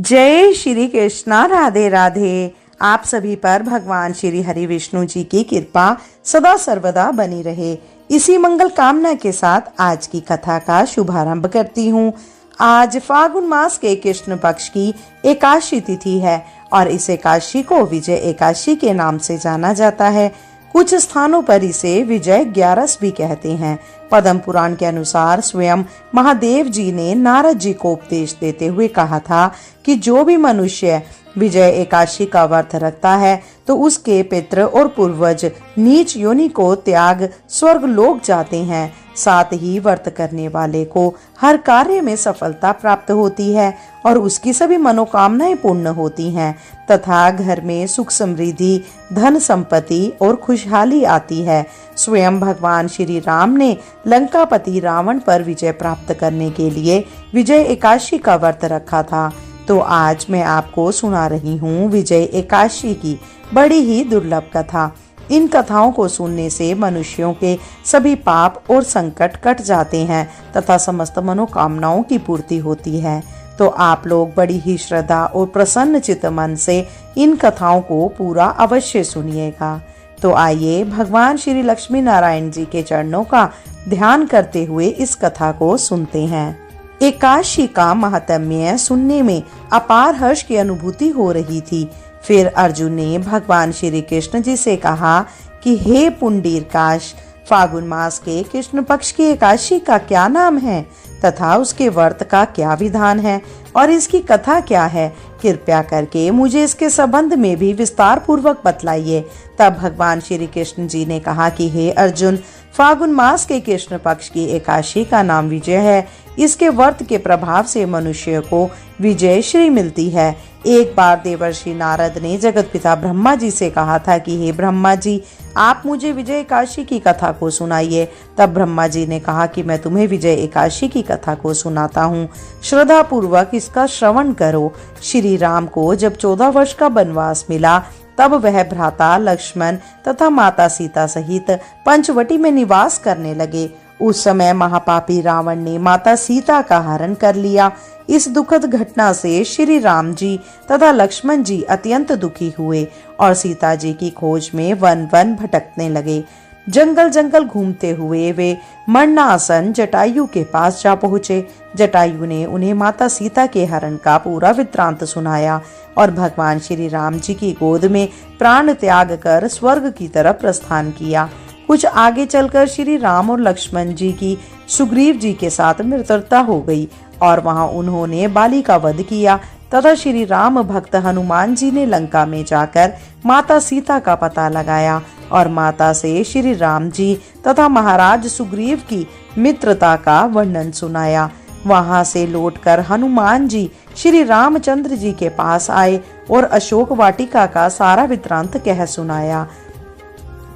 जय श्री कृष्णा। राधे राधे। आप सभी पर भगवान श्री हरि विष्णु जी की कृपा सदा सर्वदा बनी रहे, इसी मंगल कामना के साथ आज की कथा का शुभारंभ करती हूँ। आज फागुन मास के कृष्ण पक्ष की एकादशी तिथि है और इस एकादशी को विजय एकादशी के नाम से जाना जाता है। कुछ स्थानों पर इसे विजय ग्यारस भी कहते हैं। पद्म पुराण के अनुसार स्वयं महादेव जी ने नारद जी को उपदेश देते हुए कहा था कि जो भी मनुष्य विजय एकादशी का व्रत रखता है तो उसके पितृ और पूर्वज नीच योनि को त्याग स्वर्ग लोक जाते हैं। साथ ही व्रत करने वाले को हर कार्य में सफलता प्राप्त होती है और उसकी सभी मनोकामनाएं पूर्ण होती हैं तथा घर में सुख समृद्धि, धन संपत्ति और खुशहाली आती है। स्वयं भगवान श्री राम ने लंकापति रावण पर विजय प्राप्त करने के लिए विजय एकादशी का व्रत रखा था। तो आज मैं आपको सुना रही हूँ विजय एकादशी की बड़ी ही दुर्लभ कथा। इन कथाओं को सुनने से मनुष्यों के सभी पाप और संकट कट जाते हैं तथा समस्त मनोकामनाओं की पूर्ति होती है। तो आप लोग बड़ी ही श्रद्धा और प्रसन्न चित्त मन से इन कथाओं को पूरा अवश्य सुनिएगा। तो आइए भगवान श्री लक्ष्मी नारायण जी के चरणों का ध्यान करते हुए इस कथा को सुनते हैं। एकादशी का महात्म्य सुनने में अपार हर्ष की अनुभूति हो रही थी। फिर अर्जुन ने भगवान श्री कृष्ण जी से कहा कि हे पुंडरीकाक्ष, फागुन मास के कृष्ण पक्ष की एकादशी का क्या नाम है तथा उसके व्रत का क्या विधान है और इसकी कथा क्या है? कृपया करके मुझे इसके संबंध में भी विस्तार पूर्वक बतलाइए। तब भगवान श्री कृष्ण जी ने कहा कि हे अर्जुन, फागुन मास के कृष्ण पक्ष की एकादशी का नाम विजय है। इसके व्रत के प्रभाव से मनुष्य को विजय श्री मिलती है। एक बार देवर्षि नारद ने जगत पिता ब्रह्मा जी से कहा था कि हे ब्रह्मा जी, आप मुझे विजय एकादशी की कथा को सुनाइए। तब ब्रह्मा जी ने कहा कि मैं तुम्हें विजय एकादशी की कथा को सुनाता हूँ, श्रद्धा पूर्वक इसका श्रवण करो। श्री राम को जब 14 वर्ष का वनवास मिला तब वह भ्राता लक्ष्मण तथा माता सीता सहित पंचवटी में निवास करने लगे। उस समय महापापी रावण ने माता सीता का हरण कर लिया। इस दुखद घटना से श्री राम जी तथा लक्ष्मण जी अत्यंत दुखी हुए और सीता जी की खोज में वन वन भटकने लगे। जंगल जंगल घूमते हुए वे मरणासन जटायु के पास जा पहुँचे। जटायु ने उन्हें माता सीता के हरण का पूरा वृत्तांत सुनाया और भगवान श्री राम जी की गोद में प्राण त्याग कर स्वर्ग की तरफ प्रस्थान किया। कुछ आगे चलकर श्री राम और लक्ष्मण जी की सुग्रीव जी के साथ मित्रता हो गई और वहां उन्होंने बाली का वध किया तथा श्री राम भक्त हनुमान जी ने लंका में जाकर माता सीता का पता लगाया और माता से श्री राम जी तथा महाराज सुग्रीव की मित्रता का वर्णन सुनाया। वहां से लौटकर हनुमान जी श्री रामचंद्र जी के पास आए और अशोक वाटिका का सारा वृत्तांत कह सुनाया।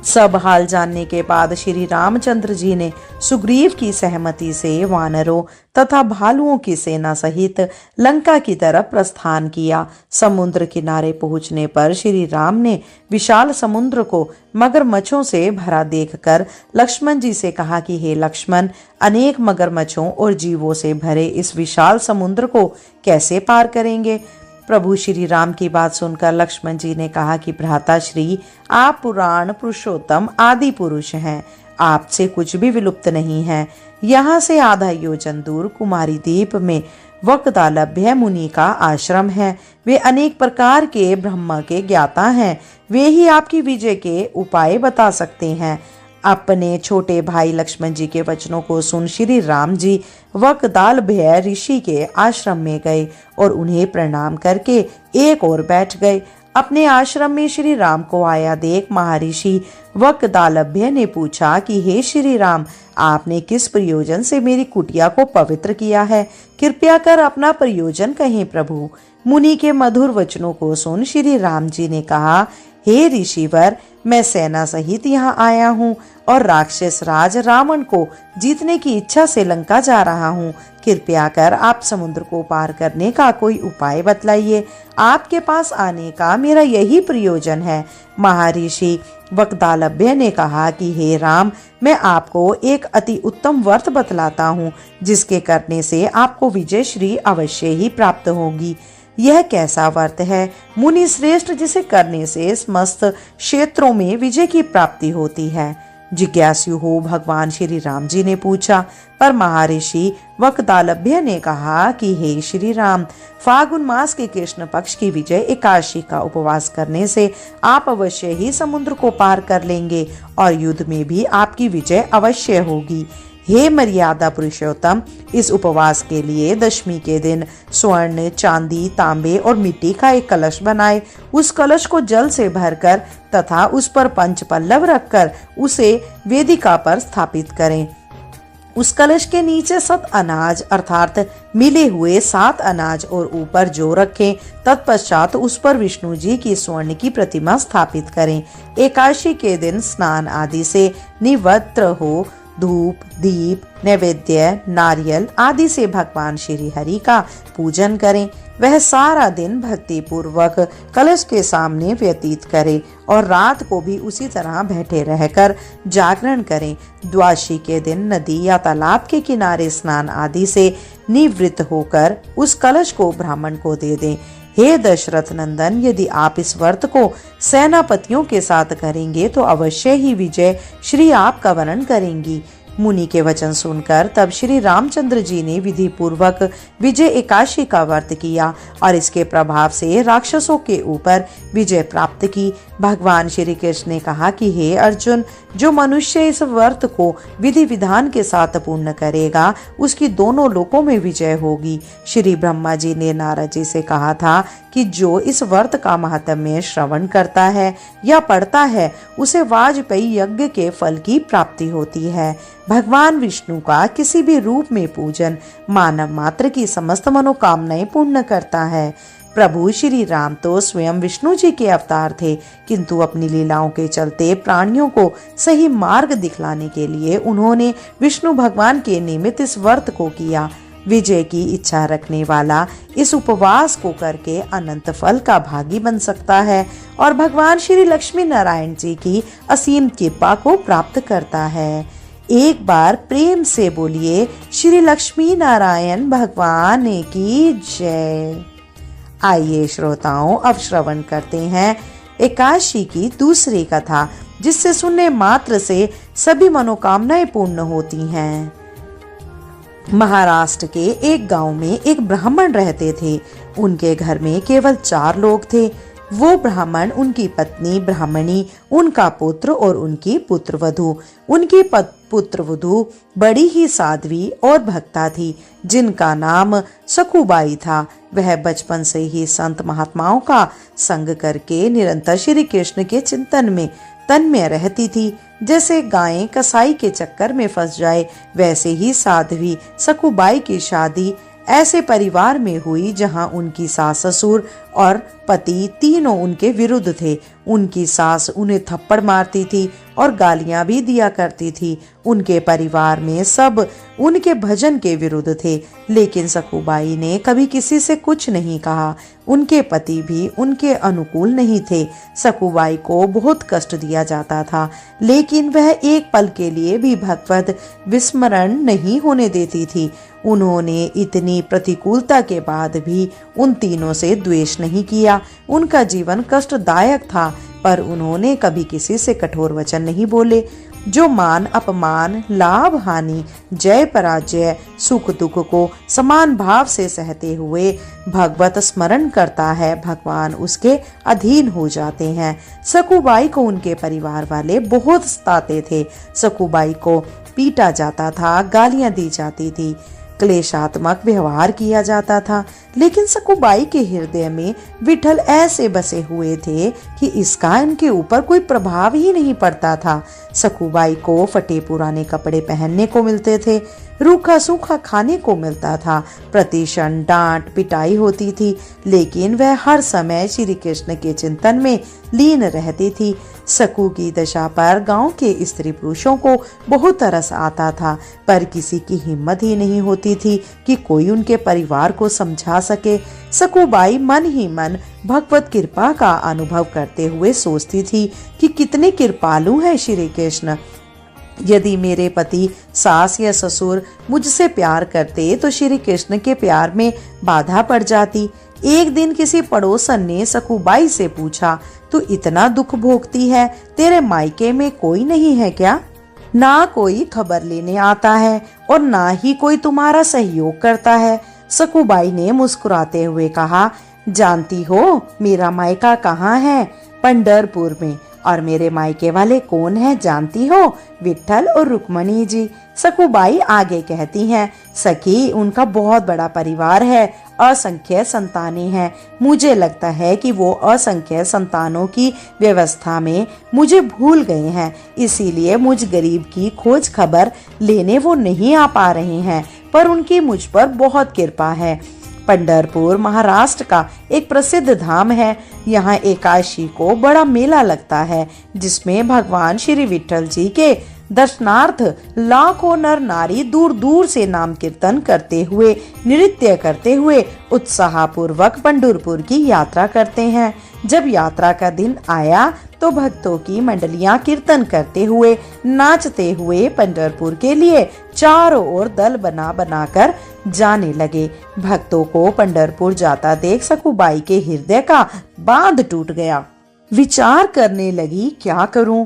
सब हाल जानने के बाद श्री रामचंद्र जी ने सुग्रीव की सहमति से वानरों तथा भालुओं की सेना सहित लंका की तरफ प्रस्थान किया। समुद्र किनारे पहुंचने पर श्री राम ने विशाल समुद्र को मगरमच्छों से भरा देखकर लक्ष्मण जी से कहा कि हे लक्ष्मण, अनेक मगरमच्छों और जीवों से भरे इस विशाल समुद्र को कैसे पार करेंगे? प्रभु श्री राम की बात सुनकर लक्ष्मण जी ने कहा कि भ्राता श्री, आप पुराण पुरुषोत्तम आदि पुरुष हैं, आपसे कुछ भी विलुप्त नहीं है। यहाँ से आधा योजन दूर कुमारी द्वीप में वक्तालभ्य मुनि का आश्रम है। वे अनेक प्रकार के ब्रह्म के ज्ञाता हैं। वे ही आपकी विजय के उपाय बता सकते हैं। अपने छोटे भाई लक्ष्मण जी के वचनों को सुन श्री राम जी वक्तालभ्य ऋषि के आश्रम में गए और उन्हें प्रणाम करके एक ओर बैठ गए। अपने आश्रम में श्री राम को आया देख महर्षि वक्तालभ्य ने पूछा कि हे श्री राम, आपने किस प्रयोजन से मेरी कुटिया को पवित्र किया है? कृपया कर अपना प्रयोजन कहें प्रभु। मुनि के मधुर वचनों को सुन श्री राम जी ने कहा, हे ऋषिवर, मैं सेना सहित यहाँ आया हूँ और राक्षस राज रावण को जीतने की इच्छा से लंका जा रहा हूँ। कृपया कर आप समुद्र को पार करने का कोई उपाय बतलाइए। आपके पास आने का मेरा यही प्रयोजन है। महर्षि वक्तालभ्य ने कहा कि हे राम, मैं आपको एक अति उत्तम व्रत बतलाता हूँ जिसके करने से आपको विजय श्री अवश्य ही प्राप्त होगी। यह कैसा व्रत है मुनि श्रेष्ठ जिसे करने से समस्त क्षेत्रों में विजय की प्राप्ति होती है? जिज्ञासु हो भगवान श्री राम जी ने पूछा। पर महर्षि वक्तालभ्य ने कहा कि हे श्री राम, फागुन मास के कृष्ण पक्ष की विजय एकादशी का उपवास करने से आप अवश्य ही समुद्र को पार कर लेंगे और युद्ध में भी आपकी विजय अवश्य होगी। हे मर्यादा पुरुषोत्तम, इस उपवास के लिए दशमी के दिन स्वर्ण, चांदी, तांबे और मिट्टी का एक कलश बनाए। उस कलश को जल से भरकर तथा उस पर पंच पल्लव रखकर उसे वेदिका पर स्थापित करें। उस कलश के नीचे 7 अनाज अर्थात मिले हुए 7 अनाज और ऊपर जौ रखें। तत्पश्चात उस पर विष्णु जी की स्वर्ण की प्रतिमा स्थापित करें। एकादशी के दिन स्नान आदि से निवृत्त हो धूप, दीप, नैवेद्य, नारियल आदि से भगवान श्री हरि का पूजन करें। वह सारा दिन भक्ति पूर्वक कलश के सामने व्यतीत करें और रात को भी उसी तरह बैठे रहकर जागरण करें। द्वादशी के दिन नदी या तालाब के किनारे स्नान आदि से निवृत्त होकर उस कलश को ब्राह्मण को दे दें। हे दशरथ नंदन, यदि आप इस व्रत को सेनापतियों के साथ करेंगे तो अवश्य ही विजय श्री आपका वर्णन करेंगी। मुनि के वचन सुनकर तब श्री रामचंद्र जी ने विधि पूर्वक विजय एकादशी का व्रत किया और इसके प्रभाव से राक्षसों के ऊपर विजय प्राप्त की। भगवान श्री कृष्ण ने कहा कि हे अर्जुन, जो मनुष्य इस व्रत को विधि विधान के साथ पूर्ण करेगा उसकी दोनों लोकों में विजय होगी। श्री ब्रह्मा जी ने नारद जी से कहा था कि जो इस व्रत का महात्म्य श्रवण करता है या पढ़ता है उसे वाजपेयी यज्ञ के फल की प्राप्ति होती है। भगवान विष्णु का किसी भी रूप में पूजन मानव मात्र की समस्त मनोकामनाएं पूर्ण करता है। प्रभु श्री राम तो स्वयं विष्णु जी के अवतार थे, किंतु अपनी लीलाओं के चलते प्राणियों को सही मार्ग दिखलाने के लिए उन्होंने विष्णु भगवान के निमित्त इस व्रत को किया। विजय की इच्छा रखने वाला इस उपवास को करके अनंत फल का भागी बन सकता है और भगवान श्री लक्ष्मी नारायण जी की असीम कृपा को प्राप्त करता है। एक बार प्रेम से बोलिए श्री लक्ष्मी नारायण भगवान की जय। आइए श्रोताओं, अब श्रवण करते हैं एकादशी की दूसरी कथा, जिससे सुनने मात्र से सभी मनोकामनाएं पूर्ण होती हैं। महाराष्ट्र के एक गांव में एक ब्राह्मण रहते थे। उनके घर में केवल 4 लोग थे। वो ब्राह्मण, उनकी पत्नी ब्राह्मणी, उनका पुत्र और उनकी पुत्रवधू। उनकी पुत्रवधू बड़ी ही साध्वी और भक्ता थी, जिनका नाम सकुबाई था। वह बचपन से ही संत महात्माओं का संग करके निरंतर श्री कृष्ण के चिंतन में तन्मय रहती थी। जैसे गायें कसाई के चक्कर में फंस जाए, वैसे ही साध्वी सकुबाई की शादी ऐसे परिवार में हुई जहां उनकी सास ससुर और पति तीनों उनके विरुद्ध थे। उनकी सास उन्हें थप्पड़ मारती थी और गालियां भी दिया करती थी। उनके परिवार में सब उनके भजन के विरुद्ध थे, लेकिन सकुबाई ने कभी किसी से कुछ नहीं कहा। उनके पति भी उनके अनुकूल नहीं थे। सकुबाई को बहुत कष्ट दिया जाता था, लेकिन वह एक पल के लिए भी भगवत विस्मरण नहीं होने देती थी। उन्होंने इतनी प्रतिकूलता के बाद भी उन तीनों से द्वेष नहीं किया। उनका जीवन कष्टदायक था, पर उन्होंने कभी किसी से कठोर वचन नहीं बोले। जो मान अपमान, लाभ हानि, जय पराजय, सुख दुख को समान भाव से सहते हुए भगवत स्मरण करता है, भगवान उसके अधीन हो जाते हैं। सकुबाई को उनके परिवार वाले बहुत सताते थे। सकुबाई को पीटा जाता था, गालियां दी जाती थी, क्लेशात्मक व्यवहार किया जाता था, लेकिन सकुबाई के हृदय में विठल ऐसे बसे हुए थे कि इसका इनके ऊपर कोई प्रभाव ही नहीं पड़ता था। सकुबाई को फटे पुराने कपड़े पहनने को मिलते थे, रूखा सूखा खाने को मिलता था, प्रतिक्षण डांट पिटाई होती थी, लेकिन वह हर समय श्री कृष्ण के चिंतन में लीन रहती थी। सकू की दशा पर गांव के स्त्री पुरुषों को बहुत तरस आता था, पर किसी की हिम्मत ही नहीं होती थी कि कोई उनके परिवार को समझा सके। सकुबाई मन ही मन भगवत कृपा का अनुभव करते हुए सोचती थी कि कितने कृपालु हैं श्री कृष्ण। यदि मेरे पति, सास या ससुर मुझसे प्यार करते तो श्री कृष्ण के प्यार में बाधा पड़ जाती। एक दिन किसी पड़ोसन ने सकूबाई से पूछा, तू इतना दुख भोगती है, तेरे मायके में कोई नहीं है क्या? ना कोई खबर लेने आता है और ना ही कोई तुम्हारा सहयोग करता है। सकूबाई ने मुस्कुराते हुए कहा, जानती हो मेरा मायका कहाँ है? पंढरपुर में। और मेरे मायके वाले कौन है जानती हो? विट्ठल और रुक्मणी जी। सकूबाई आगे कहती हैं, सखी उनका बहुत बड़ा परिवार है, असंख्य संतानें हैं। मुझे लगता है कि वो असंख्य संतानों की व्यवस्था में मुझे भूल गए हैं, इसीलिए मुझ गरीब की खोज खबर लेने वो नहीं आ पा रहे हैं, पर उनकी मुझ पर बहुत कृपा है। पंढरपुर महाराष्ट्र का एक प्रसिद्ध धाम है। यहाँ एकादशी को बड़ा मेला लगता है, जिसमें भगवान श्री विट्ठल जी के दर्शनार्थ लाखों नर नारी दूर दूर से नाम कीर्तन करते हुए, नृत्य करते हुए उत्साहपूर्वक पंढरपुर की यात्रा करते हैं। जब यात्रा का दिन आया तो भक्तों की मंडलियां कीर्तन करते हुए, नाचते हुए पंढरपुर के लिए चारों ओर दल बना बनाकर जाने लगे। भक्तों को पंढरपुर जाता देख सकूबाई के हृदय का बांध टूट गया। विचार करने लगी, क्या करूं?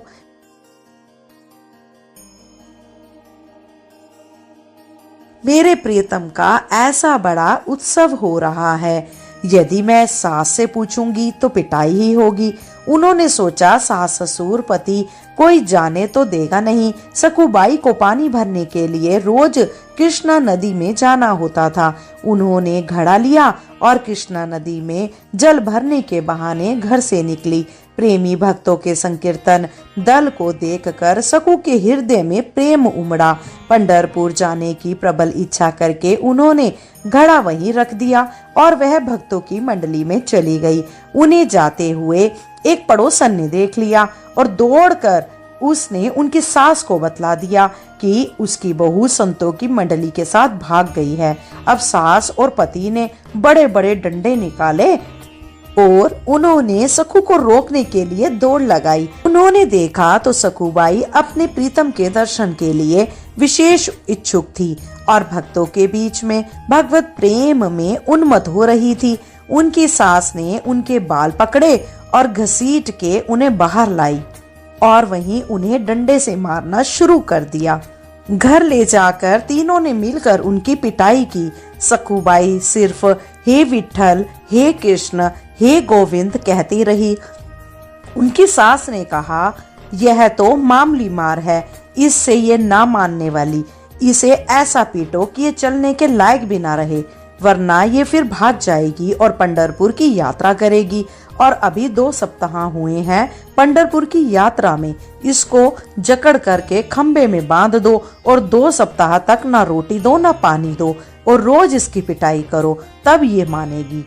मेरे प्रियतम का ऐसा बड़ा उत्सव हो रहा है, यदि मैं सास से पूछूंगी तो पिटाई ही होगी। उन्होंने सोचा सास ससुर पति कोई जाने तो देगा नहीं। सकूबाई को पानी भरने के लिए रोज कृष्णा नदी में जाना होता था। उन्होंने घड़ा लिया और कृष्णा नदी में जल भरने के बहाने घर से निकली। प्रेमी भक्तों के संकीर्तन दल को देखकर सकू के हृदय में प्रेम उमड़ा। पंढरपुर जाने की प्रबल इच्छा करके उन्होंने घड़ा वहीं रख दिया और वह भक्तों की मंडली में चली गई। उन्हें जाते हुए एक पड़ोसन ने देख लिया और दौड़कर उसने उनकी सास को बतला दिया कि उसकी बहू संतों की मंडली के साथ भाग गई है। अब सास और पति ने बड़े बड़े डंडे निकाले और उन्होंने सकू को रोकने के लिए दौड़ लगाई। उन्होंने देखा तो सकूबाई अपने प्रीतम के दर्शन के लिए विशेष इच्छुक थी और भक्तों के बीच में भगवत प्रेम में उन्मत्त हो रही थी। उनकी सास ने उनके बाल पकड़े और घसीट के उन्हें बाहर लाई और वहीं उन्हें डंडे से मारना शुरू कर दिया। घर ले जाकर तीनों ने मिलकर उनकी पिटाई की। सकूबाई सिर्फ हे विट्ठल, हे कृष्ण, हे गोविंद कहती रही। उनकी सास ने कहा, यह तो मामूली मार है, इससे ये ना मानने वाली। इसे ऐसा पीटो कि ये चलने के लायक भी ना रहे, वरना ये फिर भाग जाएगी और पंढरपुर की यात्रा करेगी। और अभी 2 सप्ताह हुए हैं पंढरपुर की यात्रा में। इसको जकड़ करके खंबे में बांध दो और 2 सप्ताह तक ना रोटी दो ना पानी दो और रोज इसकी पिटाई करो, तब ये मानेगी।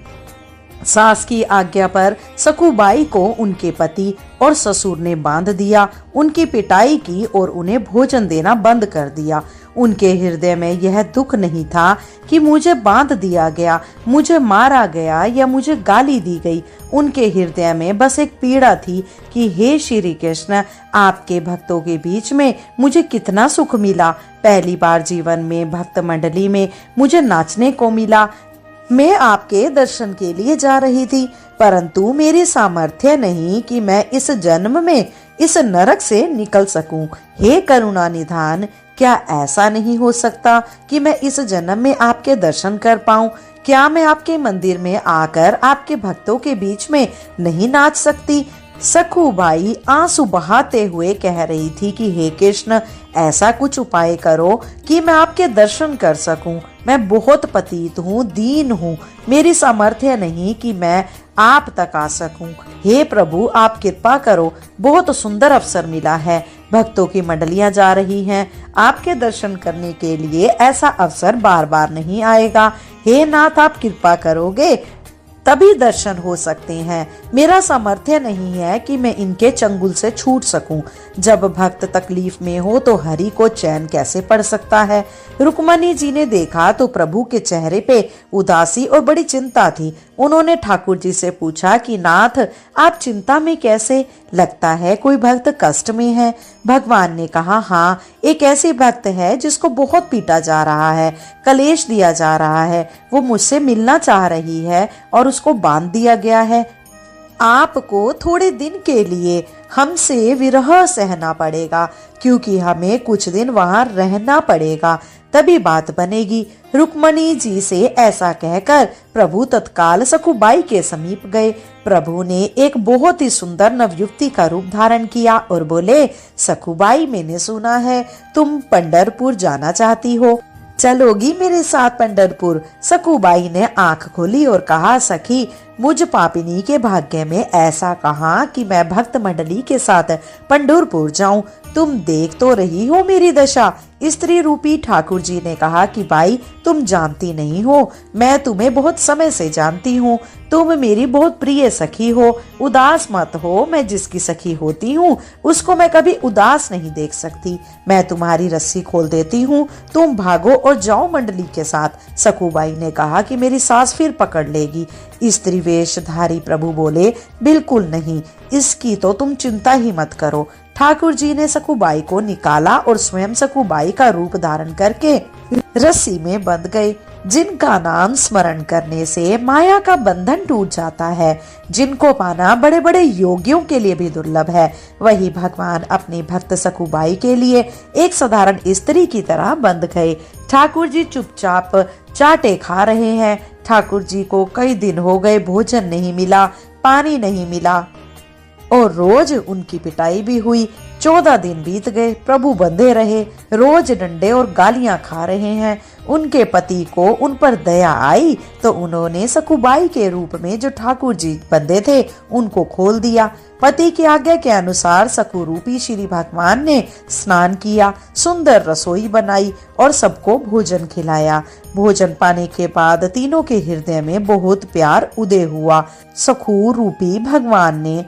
सास की आज्ञा पर सकूबाई को उनके पति और ससुर ने बांध दिया, उनकी पिटाई की और उन्हें भोजन देना बंद कर दिया। उनके हृदय में यह दुख नहीं था कि मुझे बांध दिया गया, मुझे मारा गया या मुझे गाली दी गई। उनके हृदय में बस एक पीड़ा थी कि हे श्री कृष्ण, आपके भक्तों के बीच में मुझे कितना सुख मिला। पहली बार जीवन में भक्त मंडली में मुझे नाचने को मिला। मैं आपके दर्शन के लिए जा रही थी, परंतु मेरी सामर्थ्य नहीं कि मैं इस जन्म में इस नरक से निकल सकूं। हे करुणा निधान, क्या ऐसा नहीं हो सकता कि मैं इस जन्म में आपके दर्शन कर पाऊं? क्या मैं आपके मंदिर में आकर आपके भक्तों के बीच में नहीं नाच सकती? सकूबाई आंसू बहाते हुए कह रही थी कि हे कृष्ण, ऐसा कुछ उपाय करो कि मैं आपके दर्शन कर सकूं। मैं बहुत पतित हूँ, दीन हूँ, मेरी सामर्थ्य नहीं कि मैं आप तक आ सकूं। हे प्रभु, आप कृपा करो। बहुत सुंदर अवसर मिला है, भक्तों की मंडलियां जा रही हैं, आपके दर्शन करने के लिए ऐसा अवसर बार बार नहीं आएगा। हे नाथ, आप कृपा करोगे तभी दर्शन हो सकते हैं। मेरा सामर्थ्य नहीं है कि मैं इनके चंगुल से छूट सकूं। जब भक्त तकलीफ में हो तो हरि को चैन कैसे पड़ सकता है? रुक्मणी जी ने देखा तो प्रभु के चेहरे पे उदासी और बड़ी चिंता थी। उन्होंने ठाकुर जी से पूछा कि नाथ, आप चिंता में कैसे? लगता है कोई भक्त कष्ट में है। भगवान ने कहा, हाँ, एक ऐसी भक्त है जिसको बहुत पीटा जा रहा है, कलेश दिया जा रहा है। वो मुझसे मिलना चाह रही है और उसको बांध दिया गया है। आपको थोड़े दिन के लिए हमसे विरह सहना पड़ेगा, क्योंकि हमें कुछ दिन वहां रहना पड़ेगा, तभी बात बनेगी। रुक्मणी जी से ऐसा कहकर प्रभु तत्काल सखुबाई के समीप गए। प्रभु ने एक बहुत ही सुंदर नवयुवती का रूप धारण किया और बोले, सखुबाई, मैंने सुना है तुम पंढरपुर जाना चाहती हो, चलोगी मेरे साथ पंढरपुर? सखुबाई ने आंख खोली और कहा, सखी, मुझ पापिनी के भाग्य में ऐसा कहा कि मैं भक्त मंडली के साथ पंढरपुर जाऊं। तुम देख तो रही हो मेरी दशा। स्त्री रूपी ठाकुर जी ने कहा कि भाई, तुम जानती नहीं हो, मैं तुम्हें बहुत समय से जानती हूँ। तुम मेरी बहुत प्रिय सखी हो, उदास मत हो। मैं जिसकी सखी होती हूँ उसको मैं कभी उदास नहीं देख सकती। मैं तुम्हारी रस्सी खोल देती हूँ, तुम भागो और जाओ मंडली के साथ। सखुबाई ने कहा कि मेरी सास फिर पकड़ लेगी। स्त्री वेशधारी प्रभु बोले, बिल्कुल नहीं, इसकी तो तुम चिंता ही मत करो। ठाकुर जी ने सखुबाई को निकाला और स्वयं सखुबाई का रूप धारण करके रस्सी में बंध गए। जिनका नाम स्मरण करने से माया का बंधन टूट जाता है, जिनको पाना बड़े बड़े योगियों के लिए भी दुर्लभ है, वही भगवान अपनी भक्त सखुबाई के लिए एक साधारण स्त्री की तरह बंध गए। ठाकुर जी चुपचाप चाटे खा रहे हैं। ठाकुर जी को कई दिन हो गए भोजन नहीं मिला, पानी नहीं मिला और रोज उनकी पिटाई भी हुई। 14 दिन बीत गए, प्रभु बंधे रहे, रोज डंडे और गालियां खा रहे हैं। उनके पति को उन पर दया आई तो उन्होंने सखुबाई के रूप में जो ठाकुर जी बंधे थे उनको खोल दिया। पति की आज्ञा के अनुसार सखु रूपी श्री भगवान ने स्नान किया, सुंदर रसोई बनाई और सबको भोजन खिलाया। भोजन पाने के बाद तीनों के हृदय में बहुत प्यार उदय हुआ। सखु रूपी भगवान ने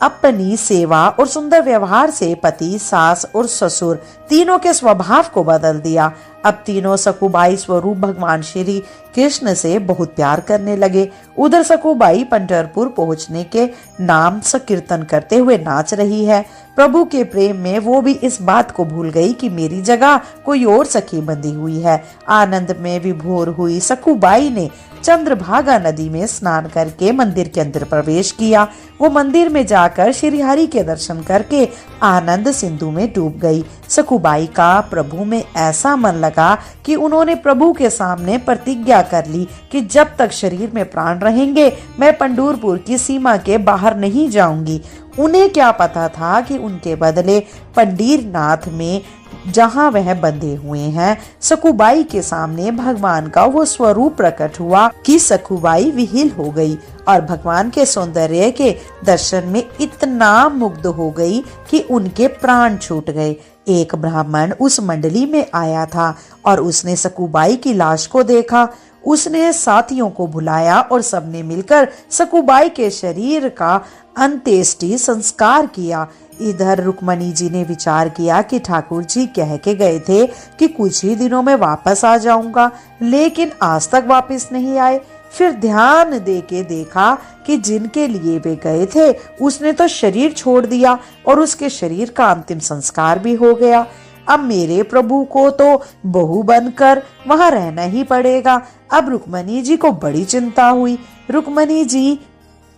अपनी सेवा और सुंदर व्यवहार से पति, सास और ससुर तीनों के स्वभाव को बदल दिया। अब तीनों सखुबाई स्वरूप भगवान श्री कृष्ण से बहुत प्यार करने लगे। उधर सखुबाई पंढरपुर पहुंचने के नाम संकीर्तन करते हुए नाच रही है। प्रभु के प्रेम में वो भी इस बात को भूल गई कि मेरी जगह कोई और सखी बंधी हुई है। आनंद में विभोर हुई सखुबाई ने चंद्रभागा नदी में स्नान करके मंदिर के अंदर प्रवेश किया। वो मंदिर में जाकर श्री हरि के दर्शन करके आनंद सिंधु में डूब गई। सखुबाई का प्रभु में ऐसा मन लगा कि उन्होंने प्रभु के सामने प्रतिज्ञा कर ली कि जब तक शरीर में प्राण रहेंगे मैं पंढरपुर की सीमा के बाहर नहीं जाऊंगी। उन्हें क्या पता था कि उनके बदले पंढरीनाथ में जहां वह बंधे हुए हैं, सखुबाई के सामने भगवान का वो स्वरूप प्रकट हुआ कि सखुबाई विहील हो गई और भगवान के सौंदर्य के दर्शन में इतना मुग्ध हो गई कि उनके प्राण छूट गए। एक ब्राह्मण उस मंडली में आया था और उसने सखुबाई की लाश को देखा। उसने साथियों को बुलाया और सबने मिलकर सखुबाई के शरीर का अंत्येष्टि संस्कार किया। इधर रुक्मणी जी ने विचार किया कि ठाकुर जी कह के गए थे कि कुछ ही दिनों में वापस आ जाऊंगा, लेकिन आज तक वापस नहीं आए। फिर ध्यान दे के देखा कि जिनके लिए वे गए थे उसने तो शरीर छोड़ दिया और उसके शरीर का अंतिम संस्कार भी हो गया। अब मेरे प्रभु को तो बहू बनकर वहां रहना ही पड़ेगा। अब रुक्मणी जी को बड़ी चिंता हुई। रुक्मणी जी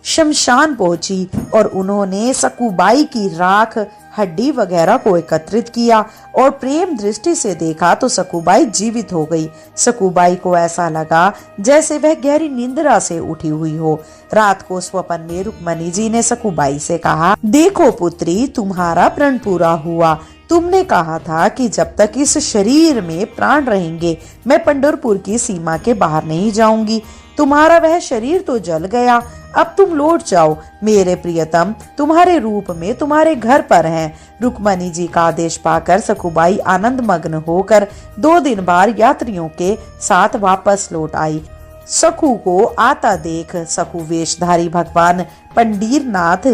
शमशान पहुंची और उन्होंने सखुबाई की राख, हड्डी वगैरह को एकत्रित किया और प्रेम दृष्टि से देखा तो सखुबाई जीवित हो गई। सखुबाई को ऐसा लगा जैसे वह गहरी निंद्रा से उठी हुई हो। रात को स्वप्न में रुक्मणी जी ने सखुबाई से कहा, देखो पुत्री, तुम्हारा प्रण पूरा हुआ। तुमने कहा था कि जब तक इस शरीर में प्राण रहेंगे मैं पंढरपुर की सीमा के बाहर नहीं जाऊंगी। तुम्हारा वह शरीर तो जल गया, अब तुम लौट जाओ। मेरे प्रियतम तुम्हारे रूप में तुम्हारे घर पर हैं। रुक्मणी जी का आदेश पाकर सखुबाई आनंद मग्न होकर 2 दिन बाद यात्रियों के साथ वापस लौट आई। सखु को आता देख सखु वेशधारी भगवान पंढरीनाथ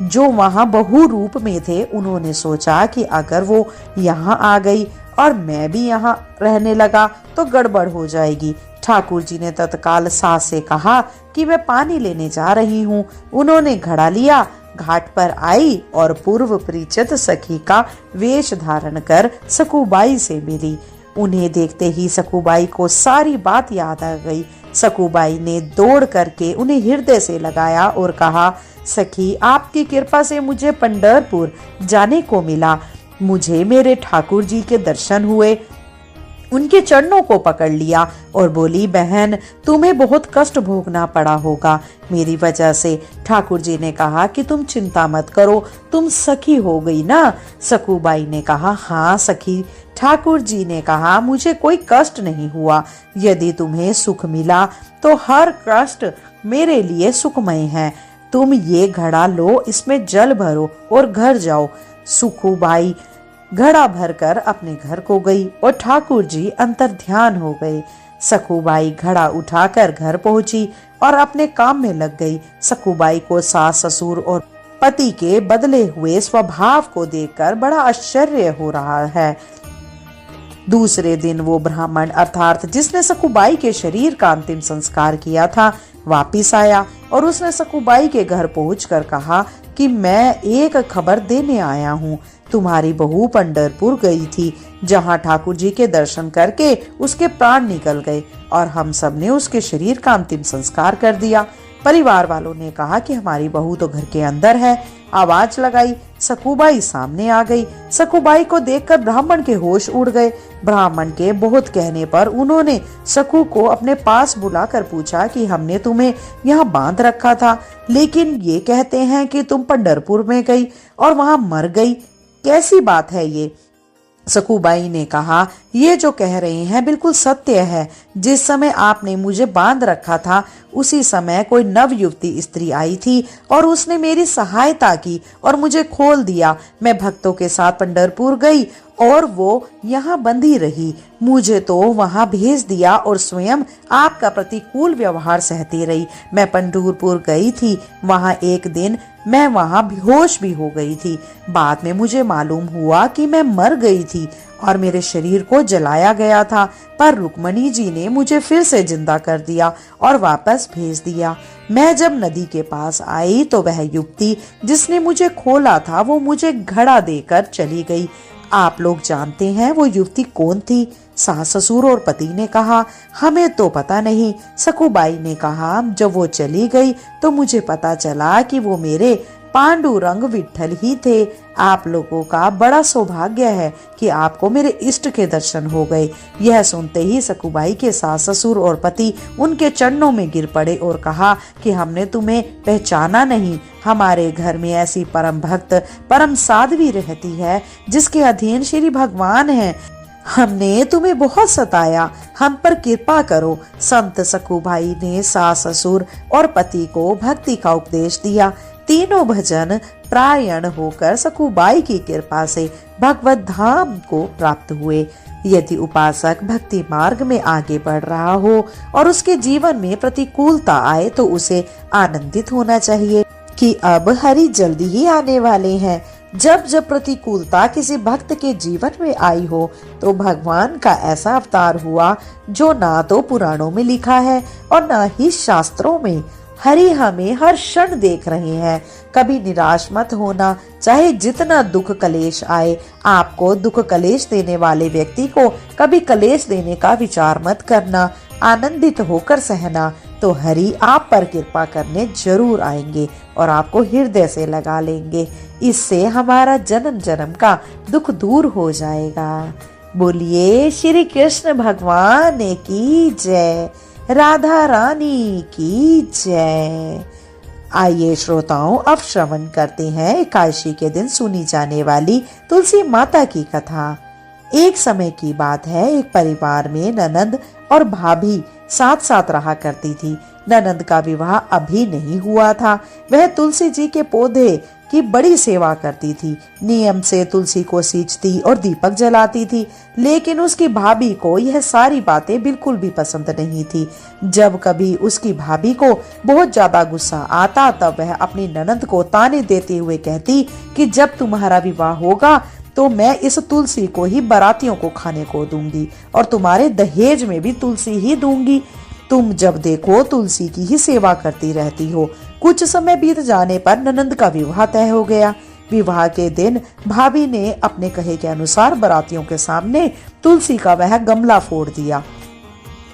जो वहां बहु रूप में थे, उन्होंने सोचा कि अगर वो यहाँ आ गई और मैं भी यहाँ रहने लगा तो गड़बड़ हो जाएगी, ठाकुर जी ने तत्काल सास से कहा कि मैं पानी लेने जा रही हूँ। उन्होंने घड़ा लिया, घाट पर आई और पूर्व परिचित सखी का वेश धारण कर सकुबाई से मिली। उन्हें देखते ही सकुबाई को सारी बात याद आ गई। सकुबाई ने दौड़ करके उन्हें हृदय से लगाया और कहा, सखी, आपकी कृपा से मुझे पंढरपुर जाने को मिला। मुझे मेरे ठाकुर जी के दर्शन हुए। उनके चरणों को पकड़ लिया और बोली, बहन, तुम्हें बहुत कष्ट भोगना पड़ा होगा मेरी वजह से। ठाकुर जी ने कहा कि तुम चिंता मत करो, तुम सखी हो गई ना। सकुबाई ने कहा, हाँ सखी। ठाकुर जी ने कहा, मुझे कोई कष्ट नहीं हुआ। यदि तुम्हें सुख मिला तो हर कष्ट मेरे लिए सुखमय है। तुम ये घड़ा लो, इसमें जल भरो और घर जाओ। सकुबाई घड़ा भरकर अपने घर को गई और ठाकुर जी अंतर ध्यान हो गए। सकुबाई घड़ा उठाकर घर पहुंची और अपने काम में लग गई। सकुबाई को सास ससुर और पति के बदले हुए स्वभाव को देखकर बड़ा आश्चर्य हो रहा है। दूसरे दिन वो ब्राह्मण अर्थात जिसने सकुबाई के शरीर का अंतिम संस्कार किया था वापिस आया और उसने सकुबाई के घर पहुंचकर कहा कि मैं एक खबर देने आया हूँ। तुम्हारी बहू पंढरपुर गई थी, जहाँ ठाकुर जी के दर्शन करके उसके प्राण निकल गए और हम सब ने उसके शरीर का अंतिम संस्कार कर दिया। परिवार वालों ने कहा कि हमारी बहू तो घर के अंदर है। आवाज लगाई, सकुबाई सामने आ गई। सकुबाई को देखकर ब्राह्मण के होश उड़ गए। ब्राह्मण के बहुत कहने पर उन्होंने सकू को अपने पास बुलाकर पूछा कि हमने तुम्हें यहाँ बांध रखा था, लेकिन ये कहते हैं कि तुम पंढरपुर में गई और वहां मर गई, कैसी बात है ये? सकुबाई ने कहा, ये जो कह रहे हैं बिल्कुल सत्य है। जिस समय आपने मुझे बांध रखा था उसी समय कोई नव युवती स्त्री आई थी और उसने मेरी सहायता की और मुझे खोल दिया। मैं भक्तों के साथ पंढरपुर गई और वो यहाँ बंधी रही। मुझे तो वहाँ भेज दिया और स्वयं आपका प्रतिकूल व्यवहार सहती रही। मैं पंढरपुर गई थी, वहाँ एक दिन मैं वहाँ बेहोश भी हो गई थी। बाद में मुझे मालूम हुआ कि मैं मर गई थी और मेरे शरीर को जलाया गया था, पर रुक्मणी जी ने मुझे फिर से जिंदा कर दिया और वापस भेज दिया। मैं जब नदी के पास आई तो वह युवती जिसने मुझे खोला था वो मुझे घड़ा देकर चली गई। आप लोग जानते हैं वो युवती कौन थी? सास ससुर और पति ने कहा, हमें तो पता नहीं। सकुबाई ने कहा, जब वो चली गई तो मुझे पता चला कि वो मेरे पांडुरंग विठल ही थे। आप लोगों का बड़ा सौभाग्य है कि आपको मेरे इष्ट के दर्शन हो गए। यह सुनते ही सकुबाई के सास ससुर और पति उनके चरणों में गिर पड़े और कहा कि हमने तुम्हें पहचाना नहीं। हमारे घर में ऐसी परम भक्त परम साध्वी रहती है जिसके अधीन श्री भगवान है। हमने तुम्हें बहुत सताया, हम पर कृपा करो। संत सकुबाई ने सास ससुर और पति को भक्ति का उपदेश दिया। तीनों भजन प्रायण होकर सकुबाई की कृपा से भगवत धाम को प्राप्त हुए। यदि उपासक भक्ति मार्ग में आगे बढ़ रहा हो और उसके जीवन में प्रतिकूलता आए तो उसे आनंदित होना चाहिए कि अब हरि जल्दी ही आने वाले हैं। जब जब प्रतिकूलता किसी भक्त के जीवन में आई हो तो भगवान का ऐसा अवतार हुआ जो ना तो पुराणों में लिखा है और ना ही शास्त्रों में। हरि हमें हर क्षण देख रहे हैं। कभी निराश मत होना, चाहे जितना दुख कलेश आए। आपको दुख कलेश देने वाले व्यक्ति को कभी कलेश देने का विचार मत करना, आनंदित होकर सहना, तो हरि आप पर कृपा करने जरूर आएंगे और आपको हृदय से लगा लेंगे। इससे हमारा जन्म जन्म का दुख दूर हो जाएगा। बोलिए श्री कृष्ण भगवान की जय, राधा रानी की जय। आइए श्रोताओं, अब श्रवण करते हैं एकादशी के दिन सुनी जाने वाली तुलसी माता की कथा। एक समय की बात है, एक परिवार में ननद और भाभी साथ साथ रहा करती थी। ननद का विवाह अभी नहीं हुआ था। वह तुलसी जी के पौधे की बड़ी सेवा करती थी, नियम से तुलसी को सींचती और दीपक जलाती थी। लेकिन उसकी भाभी को यह सारी बातें बिल्कुल भी पसंद नहीं थी। जब कभी उसकी भाभी को बहुत ज्यादा गुस्सा आता तब वह अपनी ननद को ताने देते हुए कहती कि जब तुम्हारा विवाह होगा तो मैं इस तुलसी को ही बारातियों को खाने को दूंगी और तुम्हारे दहेज में भी तुलसी ही दूंगी। तुम जब देखो तुलसी की ही सेवा करती रहती हो। कुछ समय बीत जाने पर ननंद का विवाह तय हो गया। विवाह के दिन भाभी ने अपने कहे के अनुसार बारातियों के सामने तुलसी का वह गमला फोड़ दिया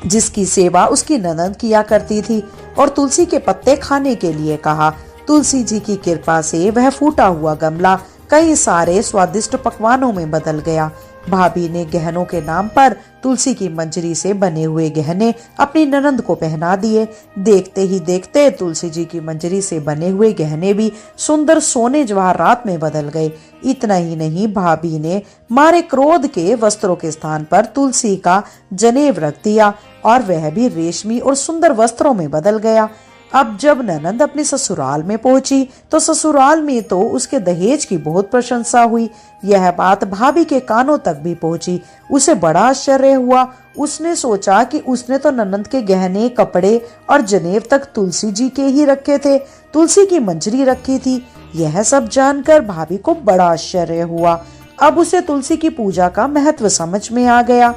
जिसकी सेवा उसकी ननंद किया करती थी और तुलसी के पत्ते खाने के लिए कहा। तुलसी जी की कृपा से वह फूटा हुआ गमला कई सारे स्वादिष्ट पकवानों में बदल गया। भाभी ने गहनों के नाम पर तुलसी की मंजरी से बने हुए गहने अपनी ननंद को पहना दिए। देखते ही देखते तुलसी जी की मंजरी से बने हुए गहने भी सुंदर सोने जवाहरात में बदल गए। इतना ही नहीं, भाभी ने मारे क्रोध के वस्त्रों के स्थान पर तुलसी का जनेव रख दिया और वह भी रेशमी और सुंदर वस्त्रों में बदल गया। अब जब ननंद अपने ससुराल में पहुंची तो ससुराल में तो उसके दहेज की बहुत प्रशंसा हुई। यह बात भाभी के कानों तक भी पहुंची। उसे बड़ा आश्चर्य हुआ। उसने सोचा कि उसने तो ननंद के गहने, कपड़े और जनेव तक तुलसी जी के ही रखे थे, तुलसी की मंजरी रखी थी। यह सब जानकर भाभी को बड़ा आश्चर्य हुआ। अब उसे तुलसी की पूजा का महत्व समझ में आ गया।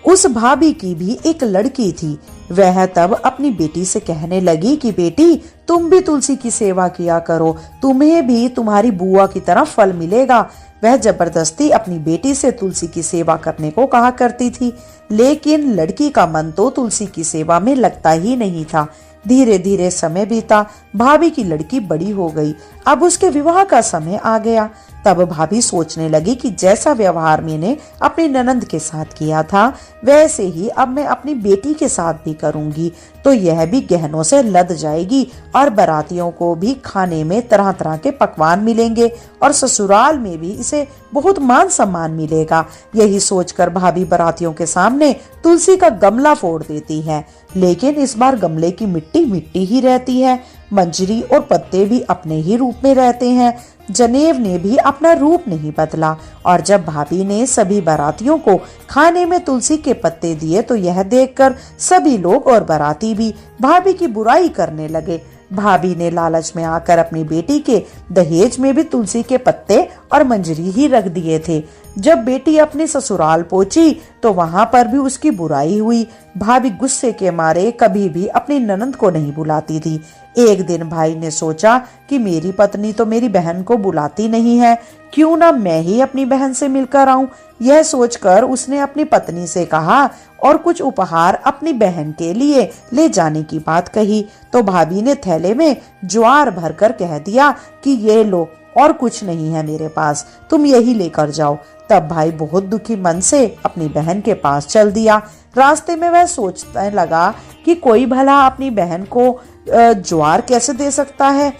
उस भाभी की भी एक लड़की थी। वह तब अपनी बेटी से कहने लगी कि बेटी, तुम भी तुलसी की सेवा किया करो, तुम्हें भी तुम्हारी बुआ की तरह फल मिलेगा। वह जबरदस्ती अपनी बेटी से तुलसी की सेवा करने को कहा करती थी, लेकिन लड़की का मन तो तुलसी की सेवा में लगता ही नहीं था। धीरे धीरे समय बीता। भाभी की लड़की बड़ी हो गई। अब उसके विवाह का समय आ गया। तब भाभी सोचने लगी कि जैसा व्यवहार मैंने अपनी ननंद के साथ किया था वैसे ही अब मैं अपनी बेटी के साथ भी करूंगी, तो यह भी गहनों से लद जाएगी और बारातियों को भी खाने में तरह तरह के पकवान मिलेंगे और ससुराल में भी इसे बहुत मान सम्मान मिलेगा। यही सोचकर भाभी बारातियों के सामने तुलसी का गमला फोड़ देती है, लेकिन इस बार गमले की मिट्टी मिट्टी ही रहती है। मंजरी और पत्ते भी अपने ही रूप में रहते हैं। जनेव ने भी अपना रूप नहीं बदला। और जब भाभी ने सभी बारातियों को खाने में तुलसी के पत्ते दिए तो यह देखकर सभी लोग और बाराती भी भाभी की बुराई करने लगे। भाभी ने लालच में आकर अपनी बेटी के दहेज में भी तुलसी के पत्ते और मंजरी ही रख दिए थे। जब बेटी अपने ससुराल पहुंची तो वहां पर भी उसकी बुराई हुई। भाभी गुस्से के मारे कभी भी अपनी ननंद को नहीं बुलाती थी। एक दिन भाई ने सोचा कि मेरी पत्नी तो मेरी बहन को बुलाती नहीं है, क्यों ना मैं ही अपनी बहन से मिलकर आऊं। यह सोचकर उसने अपनी पत्नी से कहा और कुछ उपहार अपनी बहन के लिए ले जाने की बात कही। तो भाभी ने थैले में ज्वार भरकर कह दिया कि ये लो, और कुछ नहीं है मेरे पास, तुम यही लेकर जाओ। तब भाई बहुत दुखी मन से अपनी बहन के पास चल दिया। रास्ते में वह सोचने लगा कि कोई भला अपनी बहन को ज्वार कैसे दे सकता है।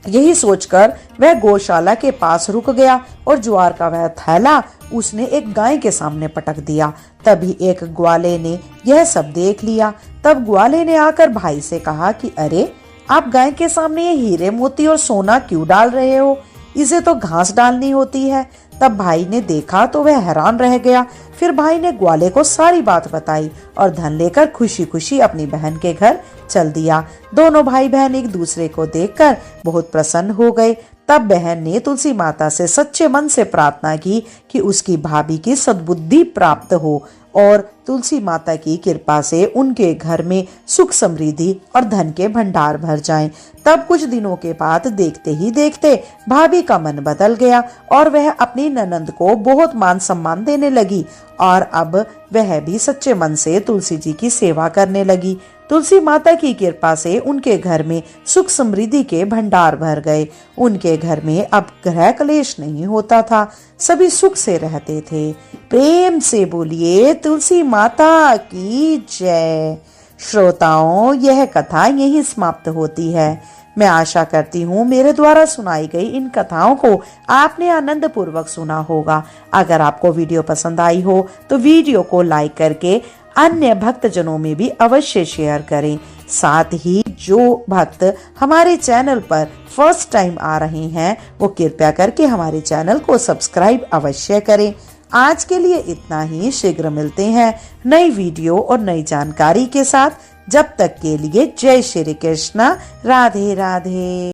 यही सोचकर वह गौशाला के पास रुक गया और ज्वार का वह थैला उसने एक गाय के सामने पटक दिया। तभी एक ग्वाले ने यह सब देख लिया। तब ग्वाले ने आकर भाई से कहा कि अरे, आप गाय के सामने ये हीरे मोती और सोना क्यों डाल रहे हो? इसे तो घास डालनी होती है। तब भाई ने देखा तो वह हैरान रह गया। फिर भाई ने ग्वाले को सारी बात बताई और धन लेकर खुशी खुशी अपनी बहन के घर चल दिया। दोनों भाई बहन एक दूसरे को देखकर बहुत प्रसन्न हो गए। तब बहन ने तुलसी माता से सच्चे मन से प्रार्थना की कि उसकी भाभी की सद्बुद्धि प्राप्त हो और तुलसी माता की कृपा से उनके घर में सुख समृद्धि और धन के भंडार भर जाएं। तब कुछ दिनों के बाद देखते ही देखते भाभी का मन बदल गया और वह अपनी ननंद को बहुत मान सम्मान देने लगी और अब वह भी सच्चे मन से तुलसी जी की सेवा करने लगी। तुलसी माता की कृपा से उनके घर में सुख समृद्धि के भंडार भर गए। उनके घर में अब ग्रह क्लेश नहीं होता था, सभी सुख से रहते थे। प्रेम से बोलिए तुलसी माता की जय। श्रोताओं, यह कथा यहीं समाप्त होती है। मैं आशा करती हूँ मेरे द्वारा सुनाई गई इन कथाओं को आपने आनंद पूर्वक सुना होगा। अगर आपको वीडियो पसंद आई हो तो वीडियो को लाइक करके अन्य भक्तजनों में भी अवश्य शेयर करें। साथ ही जो भक्त हमारे चैनल पर फर्स्ट टाइम आ रहे हैं वो कृपया करके हमारे चैनल को सब्सक्राइब अवश्य करें। आज के लिए इतना ही। शीघ्र मिलते हैं नई वीडियो और नई जानकारी के साथ। जब तक के लिए जय श्री कृष्ण, राधे राधे।